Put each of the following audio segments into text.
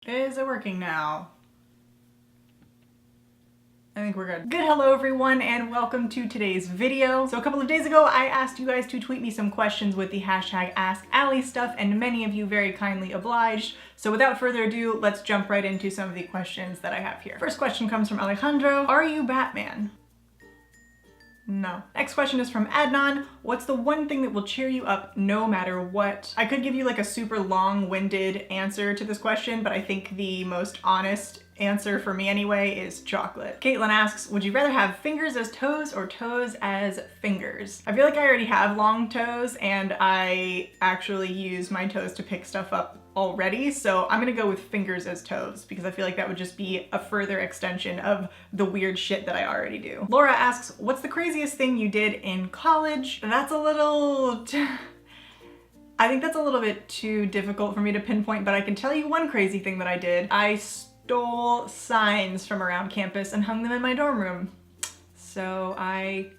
Is it working now? I think we're good. Good hello everyone and welcome to today's video. So a couple of days ago I asked you guys to tweet me some questions with the hashtag #AskAlli and many of you very kindly obliged. So without further ado, let's jump right into some of the questions that I have here. First question comes from Alejandro. Are you Batman? No. Next question is from Adnan. What's the one thing that will cheer you up no matter what? I could give you like a super long-winded answer to this question, but I think the most honest answer for me anyway is chocolate. Caitlin asks, would you rather have fingers as toes or toes as fingers? I feel like I already have long toes and I actually use my toes to pick stuff up already, so I'm gonna go with fingers as toes because I feel like that would just be a further extension of the weird shit that I already do. Laura asks, what's the craziest thing you did in college? That's a little... I think that's a little bit too difficult for me to pinpoint, but I can tell you one crazy thing that I did. I stole signs from around campus and hung them in my dorm room. So I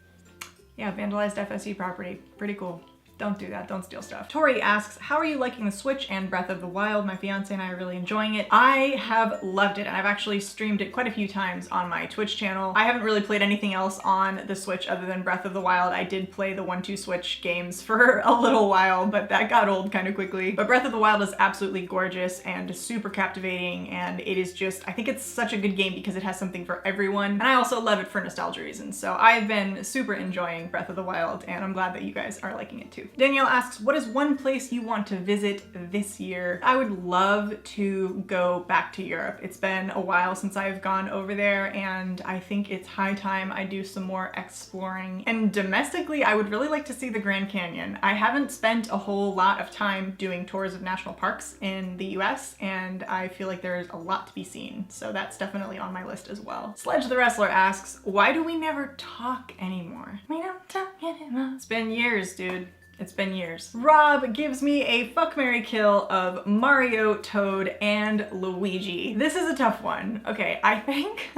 vandalized FSU property. Pretty cool. Don't do that, don't steal stuff. Tori asks, how are you liking the Switch and Breath of the Wild? My fiance and I are really enjoying it. I have loved it and I've actually streamed it quite a few times on my Twitch channel. I haven't really played anything else on the Switch other than Breath of the Wild. I did play the 1-2 Switch games for a little while, but that got old kind of quickly. But Breath of the Wild is absolutely gorgeous and super captivating, and it is just, I think it's such a good game because it has something for everyone. And I also love it for nostalgia reasons. So I've been super enjoying Breath of the Wild and I'm glad that you guys are liking it too. Danielle asks, what is one place you want to visit this year? I would love to go back to Europe. It's been a while since I've gone over there and I think it's high time I do some more exploring. And domestically, I would really like to see the Grand Canyon. I haven't spent a whole lot of time doing tours of national parks in the US and I feel like there's a lot to be seen. So that's definitely on my list as well. Sledge the Wrestler asks, why do we never talk anymore? We don't talk anymore. It's been years, dude. It's been years. Rob gives me a fuck, marry, kill of Mario, Toad, and Luigi. This is a tough one. Okay, I think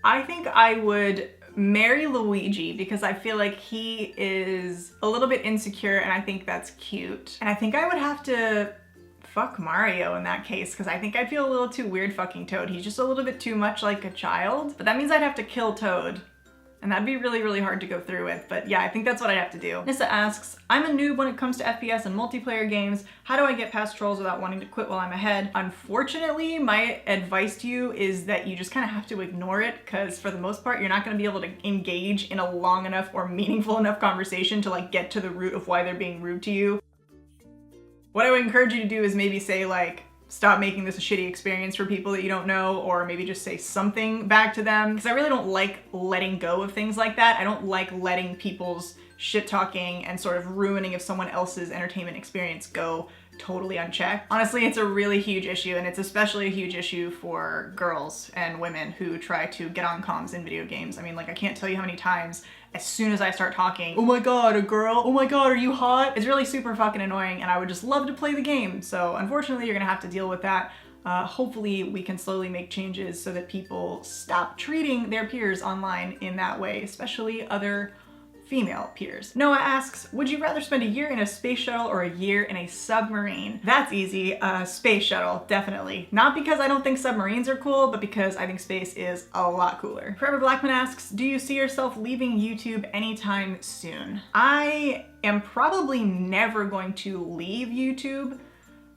I would marry Luigi because I feel like he is a little bit insecure and I think that's cute. And I think I would have to fuck Mario in that case because I think I'd feel a little too weird fucking Toad. He's just a little bit too much like a child. But that means I'd have to kill Toad. And that'd be really, really hard to go through with. But yeah, I think that's what I'd have to do. Nissa asks, I'm a noob when it comes to FPS and multiplayer games. How do I get past trolls without wanting to quit while I'm ahead? Unfortunately, my advice to you is that you just kind of have to ignore it because for the most part, you're not going to be able to engage in a long enough or meaningful enough conversation to like get to the root of why they're being rude to you. What I would encourage you to do is maybe say like, stop making this a shitty experience for people that you don't know, or maybe just say something back to them. Because I really don't like letting go of things like that. I don't like letting people's shit talking and sort of ruining of someone else's entertainment experience go totally unchecked. Honestly, it's a really huge issue, and it's especially a huge issue for girls and women who try to get on comms in video games. I mean, like, I can't tell you how many times as soon as I start talking, oh my god, a girl, oh my god, are you hot? It's really super fucking annoying and I would just love to play the game. So unfortunately, you're gonna have to deal with that. Hopefully we can slowly make changes so that people stop treating their peers online in that way, especially other female peers. Noah asks, would you rather spend a year in a space shuttle or a year in a submarine? That's easy. Space shuttle, definitely. Not because I don't think submarines are cool, but because I think space is a lot cooler. Forever Blackman asks, do you see yourself leaving YouTube anytime soon? I am probably never going to leave YouTube,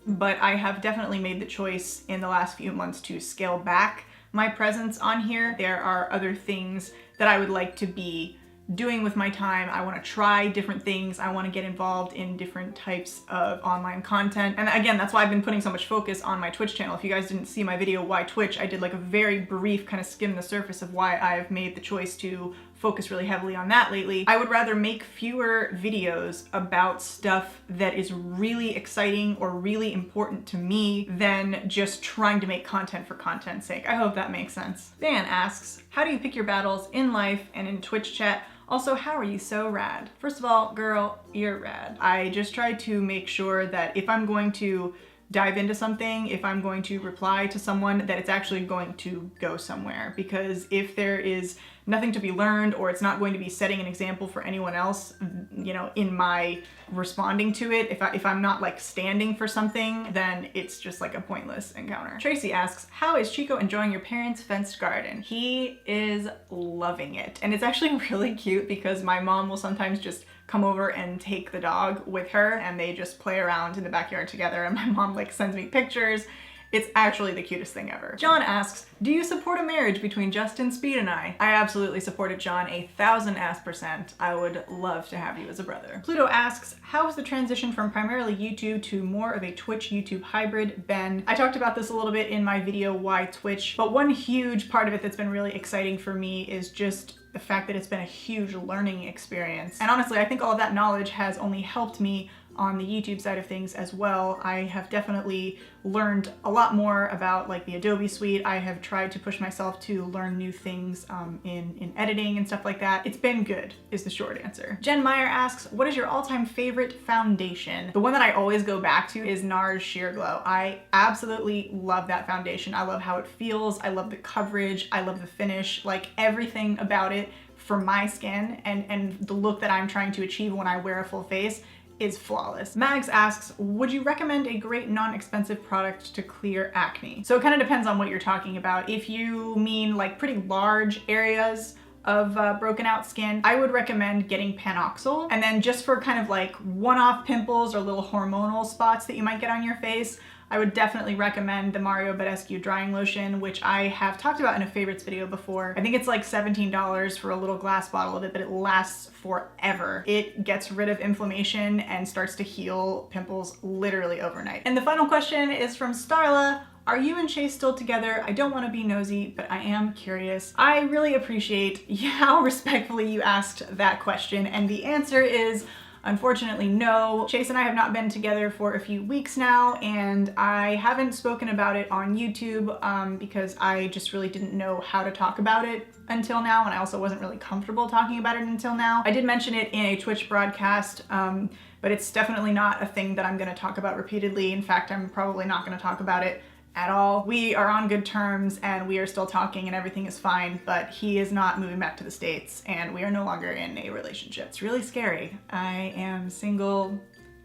but I have definitely made the choice in the last few months to scale back my presence on here. There are other things that I would like to be doing with my time. I want to try different things. I want to get involved in different types of online content. And again, that's why I've been putting so much focus on my Twitch channel. If you guys didn't see my video, Why Twitch, I did like a very brief kind of skim the surface of why I've made the choice to focus really heavily on that lately. I would rather make fewer videos about stuff that is really exciting or really important to me than just trying to make content for content's sake. I hope that makes sense. Dan asks, how do you pick your battles in life and in Twitch chat? Also, how are you so rad? First of all, girl, you're rad. I just try to make sure that if I'm going to dive into something, if I'm going to reply to someone, that it's actually going to go somewhere. Because if there is nothing to be learned, or it's not going to be setting an example for anyone else, you know, in my responding to it, if I'm not like standing for something, then it's just like a pointless encounter. Tracy asks, how is Chico enjoying your parents' fenced garden? He is loving it. And it's actually really cute because my mom will sometimes just come over and take the dog with her, and they just play around in the backyard together, and my mom like sends me pictures. It's actually the cutest thing ever. John asks, do you support a marriage between Justin, Speed, and I? I absolutely support it, John, 1,000%. I would love to have you as a brother. Pluto asks, how was the transition from primarily YouTube to more of a Twitch YouTube hybrid? Ben, I talked about this a little bit in my video, Why Twitch, but one huge part of it that's been really exciting for me is just the fact that it's been a huge learning experience. And honestly, I think all of that knowledge has only helped me on the YouTube side of things as well. I have definitely learned a lot more about like the Adobe suite. I have tried to push myself to learn new things in editing and stuff like that. It's been good, is the short answer. Jen Meyer asks, what is your all-time favorite foundation? The one that I always go back to is NARS Sheer Glow. I absolutely love that foundation. I love how it feels. I love the coverage. I love the finish, like everything about it for my skin and the look that I'm trying to achieve when I wear a full face is flawless. Mags asks, would you recommend a great non-expensive product to clear acne? So it kind of depends on what you're talking about. If you mean like pretty large areas of broken out skin, I would recommend getting Panoxyl. And then just for kind of like one-off pimples or little hormonal spots that you might get on your face, I would definitely recommend the Mario Badescu drying lotion, which I have talked about in a favorites video before. I think it's like $17 for a little glass bottle of it, but it lasts forever. It gets rid of inflammation and starts to heal pimples literally overnight. And the final question is from Starla. Are you and Chase still together? I don't want to be nosy, but I am curious. I really appreciate how respectfully you asked that question, and the answer is unfortunately, no. Chase and I have not been together for a few weeks now, and I haven't spoken about it on YouTube because I just really didn't know how to talk about it until now, and I also wasn't really comfortable talking about it until now. I did mention it in a Twitch broadcast, but it's definitely not a thing that I'm gonna talk about repeatedly. In fact, I'm probably not gonna talk about it at all. We are on good terms and we are still talking and everything is fine, but he is not moving back to the States and we are no longer in a relationship. It's really scary. I am single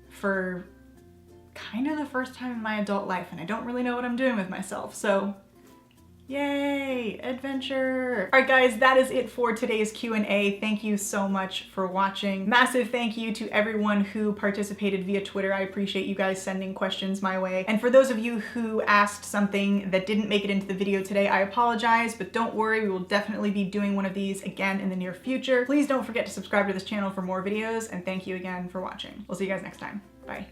for kind of the first time in my adult life and I don't really know what I'm doing with myself, so yay, adventure. All right guys, that is it for today's Q&A. Thank you so much for watching. Massive thank you to everyone who participated via Twitter. I appreciate you guys sending questions my way. And for those of you who asked something that didn't make it into the video today, I apologize, but don't worry, we will definitely be doing one of these again in the near future. Please don't forget to subscribe to this channel for more videos, and thank you again for watching. We'll see you guys next time. Bye.